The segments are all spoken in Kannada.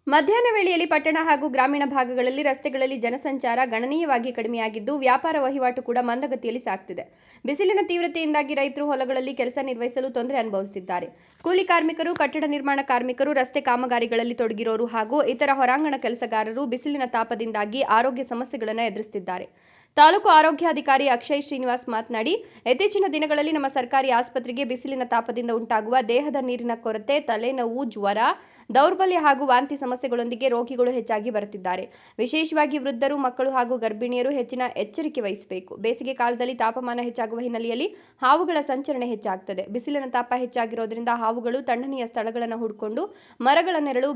ಮಧ್ಯಾಹ್ನ ವೇಳೆಯಲ್ಲಿ ಪಟ್ಟಣ ಹಾಗೂ ಗ್ರಾಮೀಣ ಭಾಗಗಳಲ್ಲಿ ರಸ್ತೆಗಳಲ್ಲಿ ಜನಸಂಚಾರ ಗಣನೀಯವಾಗಿ ಕಡಿಮೆಯಾಗಿದ್ದು ವ್ಯಾಪಾರ ವಹಿವಾಟು ಕೂಡ ಮಂದಗತಿಯಲ್ಲಿ ಸಾಗ್ತಿದೆ. ಬಿಸಿಲಿನ ತೀವ್ರತೆಯಿಂದಾಗಿ ರೈತರು ಹೊಲಗಳಲ್ಲಿ ಕೆಲಸ ನಿರ್ವಹಿಸಲು ತೊಂದರೆ ಅನುಭವಿಸುತ್ತಿದ್ದಾರೆ. ಕೂಲಿ ಕಾರ್ಮಿಕರು, ಕಟ್ಟಡ ನಿರ್ಮಾಣ ಕಾರ್ಮಿಕರು, ರಸ್ತೆ ಕಾಮಗಾರಿಗಳಲ್ಲಿ ತೊಡಗಿರೋರು ಹಾಗೂ ಇತರ ಹೊರಾಂಗಣ ಕೆಲಸಗಾರರು ಬಿಸಿಲಿನ ತಾಪದಿಂದಾಗಿ ಆರೋಗ್ಯ ಸಮಸ್ಯೆಗಳನ್ನು ಎದುರಿಸುತ್ತಿದ್ದಾರೆ. ತಾಲೂಕು ಆರೋಗ್ಯಾಧಿಕಾರಿ ಅಕ್ಷಯ್ ಶ್ರೀನಿವಾಸ್ ಮಾತನಾಡಿ, ಇತ್ತೀಚಿನ ದಿನಗಳಲ್ಲಿ ನಮ್ಮ ಸರ್ಕಾರಿ ಆಸ್ಪತ್ರೆಗೆ ಬಿಸಿಲಿನ ತಾಪದಿಂದ ಉಂಟಾಗುವ ದೇಹದ ನೀರಿನ ಕೊರತೆ, ತಲೆನೋವು, ಜ್ವರ, ದೌರ್ಬಲ್ಯ ಹಾಗೂ ವಾಂತಿ ಸಮಸ್ಯೆಗಳೊಂದಿಗೆ ರೋಗಿಗಳು ಹೆಚ್ಚಾಗಿ ಬರುತ್ತಿದ್ದಾರೆ. ವಿಶೇಷವಾಗಿ ವೃದ್ಧರು, ಮಕ್ಕಳು ಹಾಗೂ ಗರ್ಭಿಣಿಯರು ಹೆಚ್ಚಿನ ಎಚ್ಚರಿಕೆ ವಹಿಸಬೇಕು. ಬೇಸಿಗೆ ಕಾಲದಲ್ಲಿ ತಾಪಮಾನ ಹೆಚ್ಚಾಗುವ ಹಿನ್ನೆಲೆಯಲ್ಲಿ ಹಾವುಗಳ ಸಂಚರಣೆ ಹೆಚ್ಚಾಗುತ್ತದೆ. ಬಿಸಿಲಿನ ತಾಪ ಹೆಚ್ಚಾಗಿರೋದ್ರಿಂದ ಹಾವುಗಳು ತಣ್ಣನೆಯ ಸ್ಥಳಗಳನ್ನು ಹುಡುಕೊಂಡು ಮರಗಳ ನೆರಳು,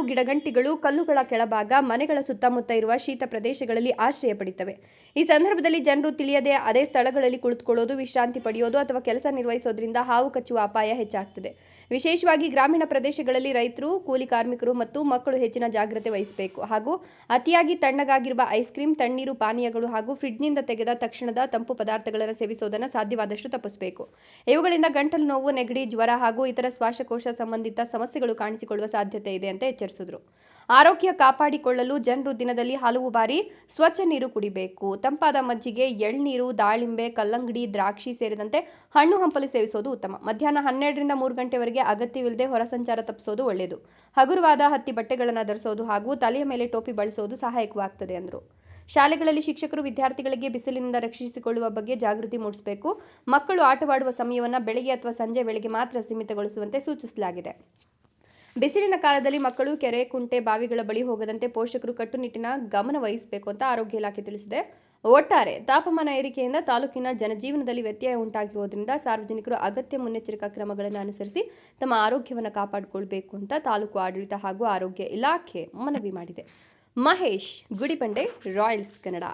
ಗಿಡಗಂಟಿಗಳು, ಕಲ್ಲುಗಳ ಕೆಳಭಾಗ, ಮನೆಗಳ ಸುತ್ತಮುತ್ತ ಇರುವ ಶೀತ ಪ್ರದೇಶಗಳಲ್ಲಿ ಆಶ್ರಯ ಪಡೆಯುತ್ತವೆ. ಈ ಸಂದರ್ಭದಲ್ಲಿ ಜನರು ತಿಳಿಯದೆ ಅದೇ ಸ್ಥಳಗಳಲ್ಲಿ ಕುಳಿತುಕೊಳ್ಳೋದು, ವಿಶ್ರಾಂತಿ ಪಡೆಯೋದು ಅಥವಾ ಕೆಲಸ ನಿರ್ವಹಿಸೋದ್ರಿಂದ ಹಾವು ಕಚ್ಚುವ ಅಪಾಯ ಹೆಚ್ಚಾಗ್ತದೆ. ವಿಶೇಷವಾಗಿ ಗ್ರಾಮೀಣ ಪ್ರದೇಶಗಳಲ್ಲಿ ರೈತರು, ಕೂಲಿ ಕಾರ್ಮಿಕರು ಮತ್ತು ಮಕ್ಕಳು ಹೆಚ್ಚಿನ ಜಾಗ್ರತೆ ವಹಿಸಬೇಕು. ಹಾಗೂ ಅತಿಯಾಗಿ ತಣ್ಣಗಾಗಿರುವ ಐಸ್ ಕ್ರೀಮ್, ತಣ್ಣೀರು ಪಾನೀಯಗಳು ಹಾಗೂ ಫ್ರಿಡ್ಜ್ನಿಂದ ತೆಗೆದ ತಕ್ಷಣದ ತಂಪು ಪದಾರ್ಥಗಳನ್ನು ಸೇವಿಸುವುದನ್ನು ಸಾಧ್ಯವಾದಷ್ಟು ತಪ್ಪಿಸಬೇಕು. ಇವುಗಳಿಂದ ಗಂಟಲು ನೋವು, ನೆಗಡಿ, ಜ್ವರ ಹಾಗೂ ಇತರ ಶ್ವಾಸಕೋಶ ಸಂಬಂಧಿತ ಸಮಸ್ಯೆಗಳು ಕಾಣಿಸಿಕೊಳ್ಳುವ ಸಾಧ್ಯತೆ ಇದೆ ಅಂತ ಎಚ್ಚರಿಸಿದರು. ಆರೋಗ್ಯ ಕಾಪಾಡಿಕೊಳ್ಳಲು ಜನರು ದಿನದಲ್ಲಿ ಹಲವು ಬಾರಿ ಸ್ವಚ್ಛ ನೀರು ಕುಡಿಬೇಕು. ತಂಪಾದ ಮಜ್ಜಿಗೆ, ಎಳ್ನೀರು, ದಾಳಿಂಬೆ, ಕಲ್ಲಂಗಡಿ, ದ್ರಾಕ್ಷಿ ಸೇರಿದಂತೆ ಹಣ್ಣು ಹಂಪಲು ಸೇವಿಸೋದು ಉತ್ತಮ. ಮಧ್ಯಾಹ್ನ 12 ರಿಂದ 3 ಗಂಟೆವರೆಗೆ ಅಗತ್ಯವಿಲ್ಲದೆ ಹೊರ ಸಂಚಾರ ತಪ್ಪಿಸೋದು ಒಳ್ಳೆಯದು. ಹಗುರವಾದ ಹತ್ತಿ ಬಟ್ಟೆಗಳನ್ನು ಧರಿಸೋದು ಹಾಗೂ ತಲೆಯ ಮೇಲೆ ಟೋಪಿ ಬಳಸೋದು ಸಹಾಯಕವಾಗುತ್ತದೆ ಎಂದರು. ಶಾಲೆಗಳಲ್ಲಿ ಶಿಕ್ಷಕರು ವಿದ್ಯಾರ್ಥಿಗಳಿಗೆ ಬಿಸಿಲಿನಿಂದ ರಕ್ಷಿಸಿಕೊಳ್ಳುವ ಬಗ್ಗೆ ಜಾಗೃತಿ ಮೂಡಿಸಬೇಕು. ಮಕ್ಕಳು ಆಟವಾಡುವ ಸಮಯವನ್ನು ಬೆಳಗ್ಗೆ ಅಥವಾ ಸಂಜೆ ವೇಳೆಗೆ ಮಾತ್ರ ಸೀಮಿತಗೊಳಿಸುವಂತೆ ಸೂಚಿಸಲಾಗಿದೆ. ಬಿಸಿಲಿನ ಕಾಲದಲ್ಲಿ ಮಕ್ಕಳು ಕೆರೆ, ಕುಂಟೆ, ಬಾವಿಗಳ ಬಳಿ ಹೋಗದಂತೆ ಪೋಷಕರು ಕಟ್ಟುನಿಟ್ಟಿನ ಗಮನ ವಹಿಸಬೇಕು ಅಂತ ಆರೋಗ್ಯ ಇಲಾಖೆ ತಿಳಿಸಿದೆ. ಒಟ್ಟಾರೆ ತಾಪಮಾನ ಏರಿಕೆಯಿಂದ ತಾಲೂಕಿನ ಜನಜೀವನದಲ್ಲಿ ವ್ಯತ್ಯಯ ಉಂಟಾಗಿರುವುದರಿಂದ ಸಾರ್ವಜನಿಕರು ಅಗತ್ಯ ಮುನ್ನೆಚ್ಚರಿಕಾ ಕ್ರಮಗಳನ್ನು ಅನುಸರಿಸಿ ತಮ್ಮ ಆರೋಗ್ಯವನ್ನು ಕಾಪಾಡಿಕೊಳ್ಳಬೇಕು ಅಂತ ತಾಲೂಕು ಆಡಳಿತ ಹಾಗೂ ಆರೋಗ್ಯ ಇಲಾಖೆ ಮನವಿ ಮಾಡಿದೆ. ಮಹೇಶ್ ಗುಡಿಬಂಡೆ, ರಾಯಲ್ಸ್ ಕನ್ನಡ.